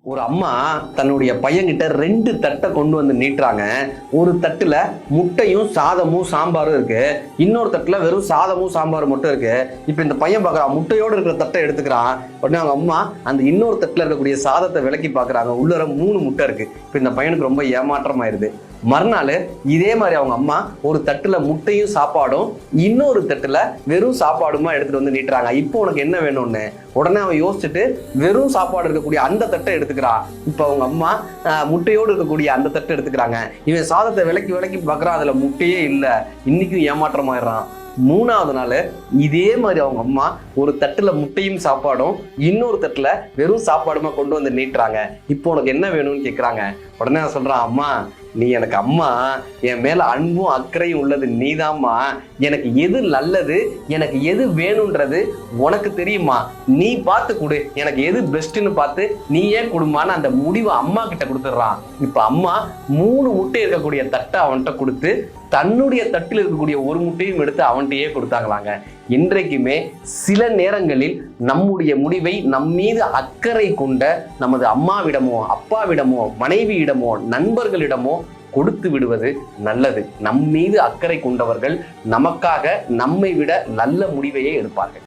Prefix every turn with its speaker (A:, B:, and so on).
A: ஒரு அம்மா தன்னுடைய பையன்கிட்ட 2 தட்டை கொண்டு வந்து நீட்டுறாங்க. ஒரு தட்டுல முட்டையும் சாதமும் சாம்பாரும் இருக்கு, இன்னொரு தட்டுல வெறும் சாதமும் சாம்பாரும் மட்டும் இருக்கு. இப்ப இந்த பையன் பாக்குறான், முட்டையோடு இருக்கிற தட்டை எடுத்துக்கிறான். உடனே அவங்க அம்மா அந்த இன்னொரு தட்டுல இருக்கக்கூடிய சாதத்தை விலக்கி பாக்குறாங்க, உள்ளர 3 முட்டை இருக்கு. இப்ப இந்த பையனுக்கு ரொம்ப ஏமாற்றம் ஆயிருது. மறுநாள் இதே மாதிரி அவங்க அம்மா ஒரு தட்டுல முட்டையும் சாப்பாடும் இன்னொரு தட்டுல வெறும் சாப்பாடுமா எடுத்துட்டு வந்து நீட்டுறாங்க. இப்போ உனக்கு என்ன வேணும்னு உடனே அவன் யோசிச்சுட்டு வெறும் சாப்பாடு இருக்கக்கூடிய அந்த தட்டை எடுத்துக்கிறான். இப்ப அவங்க அம்மா முட்டையோடு இருக்கக்கூடிய அந்த தட்டை எடுத்துக்கிறாங்க. இவன் சாதத்தை விலக்கி பார்க்கறான், அதுல முட்டையே இல்லை. இன்னைக்கும் ஏமாற்றமாயிடுறான். 3வது நாள் இதே மாதிரி அவங்க அம்மா ஒரு தட்டுல முட்டையும் சாப்பாடும் இன்னொரு தட்டுல வெறும் சாப்பாடுமா கொண்டு வந்து நீட்டுறாங்க. இப்போ உனக்கு என்ன வேணும்னு கேட்குறாங்க. உடனே நான் சொல்றான், அம்மா நீ எனக்கு அம்மா, என் மேல அன்பும் அக்கறையும் உள்ளது நீதாம்மா. எனக்கு எது நல்லது, எனக்கு எது வேணும்ன்றது உனக்கு தெரியுமா, நீ பார்த்து கொடு, எனக்கு எது பெஸ்ட்னு பார்த்து நீ ஏன் கொடுமான்னு அந்த முடிவை அம்மா கிட்ட கொடுத்துட்றான். இப்ப அம்மா 3 முட்டை இருக்கக்கூடிய தட்டை அவன்கிட்ட கொடுத்து தன்னுடைய தட்டில் இருக்கக்கூடிய ஒரு முட்டையும் எடுத்து அவன்கிட்டயே கொடுத்தாங்களாங்க. இன்றைக்குமே சில நேரங்களில் நம்முடைய முடிவை நம் மீது அக்கறை கொண்ட நமது அம்மாவிடமோ அப்பாவிடமோ மனைவியிடமோ நண்பர்களிடமோ கொடுத்து விடுவது நல்லது. நம் மீது அக்கறை கொண்டவர்கள் நமக்காக நம்மை விட நல்ல முடிவையே எடுப்பார்கள்.